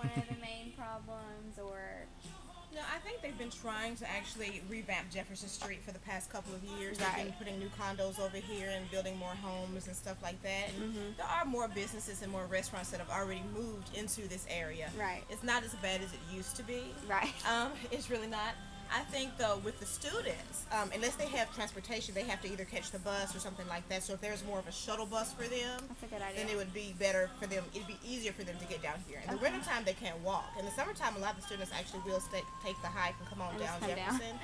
one of the main problems, or? No, I think they've been trying to actually revamp Jefferson Street for the past couple of years. They've Right. been putting new condos over here and building more homes and stuff like that. And there are more businesses and more restaurants that have already moved into this area. Right. It's not as bad as it used to be. Right. It's really not. I think though with the students, unless they have transportation, they have to either catch the bus or something like that. So if there's more of a shuttle bus for them, That's a good idea. then it would be better for them. It'd be easier for them to get down here. In the wintertime, they can't walk. In the summertime, a lot of the students actually will take the hike and come on And down just come down. Jefferson.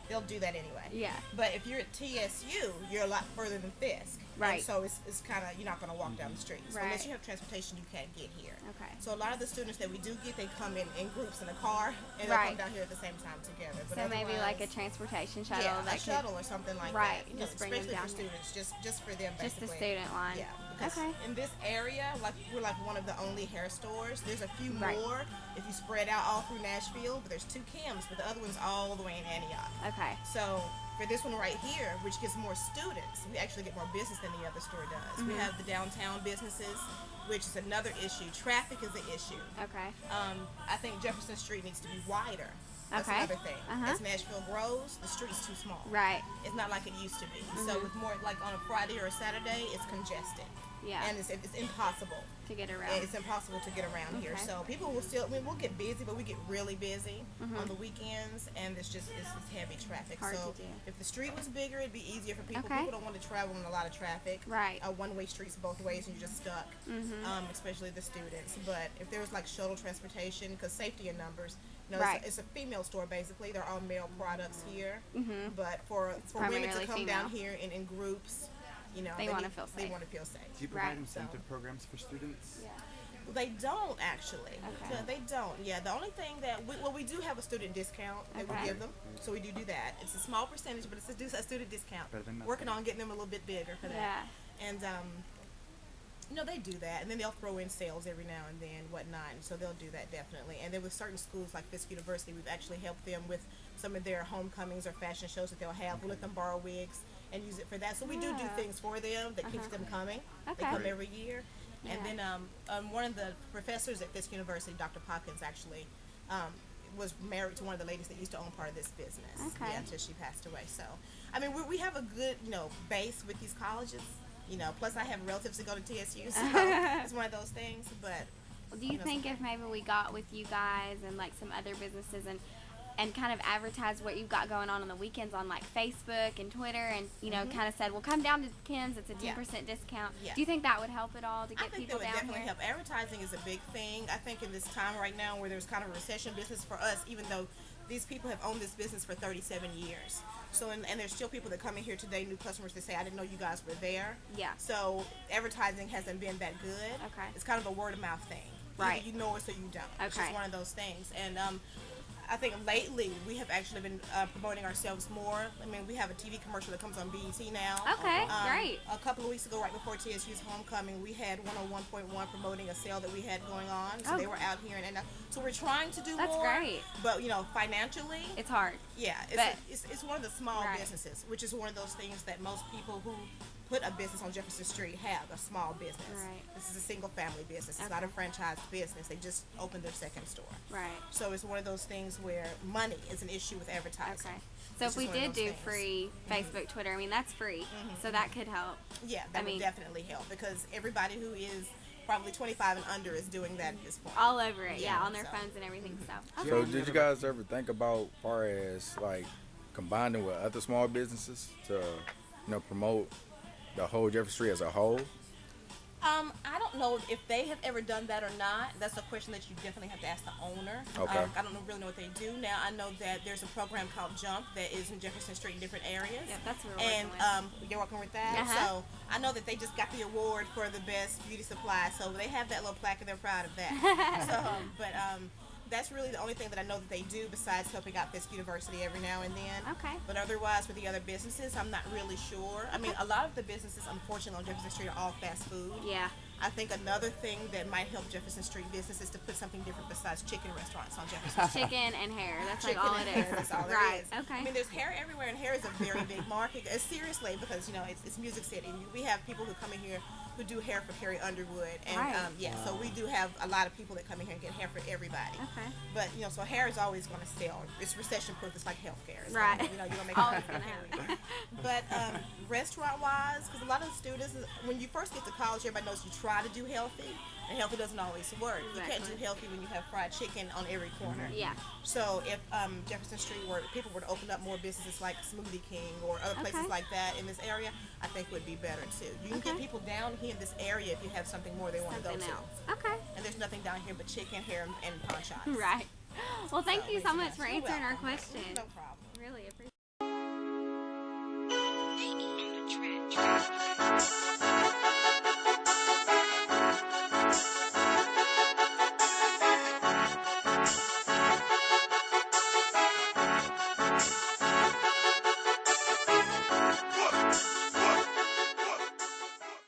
They'll do that anyway. Yeah. But if you're at TSU, you're a lot further than Fisk. Right. And so it's kind of, you're not going to walk down the street. So Right. unless you have transportation, you can't get here. Okay. So a lot of the students that we do get, they come in groups in a car and they Right. come down here at the same time together. But So maybe like a otherwise, transportation shuttle. yeah, that a shuttle or something like Right, that. just bring them especially down for here. students, just for them Just the basically. student line. Yeah, because Okay. in this area, like we're like one of the only hair stores. There's a few Right. more if you spread out all through Nashville, but there's 2 Kims, but the other one's all the way in Antioch. Okay. So for this one right here, which gets more students, we actually get more business than the other store does. We have the downtown businesses, which is another issue. Traffic is an issue. Okay. I think Jefferson Street needs to be wider. That's Okay. another thing. Uh-huh. As Nashville grows, the street's too small. Right. It's not like it used to be. So with more like on a Friday or a Saturday, it's congested. Yeah. And it's impossible. To get around. It's impossible to get around here. Okay. So people will still, I mean, we'll get busy, but we get really busy on the weekends, and it's heavy traffic. Hard so to do. if the street was bigger, it'd be easier for people. Okay. People don't want to travel in a lot of traffic. Right. One-way streets both ways, and you're just stuck. Especially the students. But if there was like shuttle transportation, because safety in numbers. Right. It's a female store basically. They're all male products here. But for women to primarily come female. down here in groups, They wanna feel They safe. want to feel safe. Do you provide Right. incentive programs for students? Yeah. They don't actually. Okay. No, they don't. Yeah, the only thing that we do have a student discount that Okay. we give them, so we do that. It's a small percentage, but it's a student discount. Better than nothing. Working on getting them a little bit bigger for that. Yeah. And they do that, and then they'll throw in sales every now and then, whatnot. And so they'll do that definitely. And then with certain schools like Fisk University, we've actually helped them with some of their homecomings or fashion shows that they'll have. We'll let them borrow wigs and use it for that. So we do Yeah. things for them that keeps them coming. They Okay. come every year. Yeah. And then one of the professors at Fisk University, Dr. Popkins, actually was married to one of the ladies that used to own part of this business. Okay. Yeah, until she passed away. So, I mean, we have a good, base with these colleges. Plus I have relatives that go to TSU, so it's one of those things. But Well, do you think if maybe we got with you guys and like some other businesses and kind of advertise what you've got going on the weekends on like Facebook and Twitter and kind of said, well, come down to Kim's, it's a 10% discount. Yeah. Do you think that would help at all to I get think people that would down definitely here? help. Advertising is a big thing. I think in this time right now where there's kind of a recession business for us, even though these people have owned this business for 37 years. So, and there's still people that come in here today, new customers that say, I didn't know you guys were there. Yeah. So advertising hasn't been that good. Okay. It's kind of a word of mouth thing. Right. Either you know us or you don't. It's Okay. just one of those things. And I think lately we have actually been promoting ourselves more. I mean, we have a TV commercial that comes on BET now. Okay, great. A couple of weeks ago, right before TSU's homecoming, we had 101.1 promoting a sale that we had going on. So Oh. they were out here, and so we're trying to do That's more. great. But financially, It's hard. yeah, But- it's one of the small Right. businesses, which is one of those things that most people who put a business on Jefferson Street have, a small business. Right. This is a single family business. It's not a franchised business. They just opened their second store. Right. So it's one of those things where money is an issue with advertising. Okay. So It's if we just one did of those do things. free Facebook, Twitter, I mean, that's free. So that could help. Yeah, that would definitely help because everybody who is probably 25 and under is doing that at this point. All over it, yeah, Yeah, on their so. phones and everything. So, So okay. did you guys ever think about far as like combining with other small businesses to promote the whole Jefferson Street as a whole? I don't know if they have ever done that or not. That's a question that you definitely have to ask the owner. Okay. I don't really know what they do now. I know that there's a program called Jump that is in Jefferson Street in different areas. Yeah, that's what we're and working with. you're working with that. Uh-huh. So I know that they just got the award for the best beauty supply. So they have that little plaque and they're proud of that. That's really the only thing that I know that they do besides helping out Fisk University every now and then. Okay. But otherwise, with the other businesses, I'm not really sure. I mean, a lot of the businesses, unfortunately, on Jefferson Street are all fast food. Yeah. I think another thing that might help Jefferson Street business is to put something different besides chicken restaurants on Jefferson Street. Chicken and hair. That's Chicken like all and it hair, is. that's all there Right. is. Okay. I mean, there's hair everywhere, and hair is a very big market. Seriously, because it's Music City. We have people who come in here who do hair for Carrie Underwood, and Right. so we do have a lot of people that come in here and get hair for everybody. Okay. But so hair is always going to sell. It's recession proof. It's like healthcare. It's Right. Gonna, you don't make Always money gonna hair. But restaurant wise, because a lot of the students, when you first get to college, everybody knows you try to do healthy, and healthy doesn't always work. You can't do Exactly. healthy when you have fried chicken on every corner. Yeah. So if Jefferson Street people were to open up more businesses like Smoothie King or other places Okay. like that in this area, I think would be better too. You can get Okay. people down here in this area if you have something more they want to go Something to. else. Okay. And there's nothing down here but chicken, hair, and pawn shops. Right. Well, thank you so we much suggest- for You're answering our welcome. questions. No problem. Really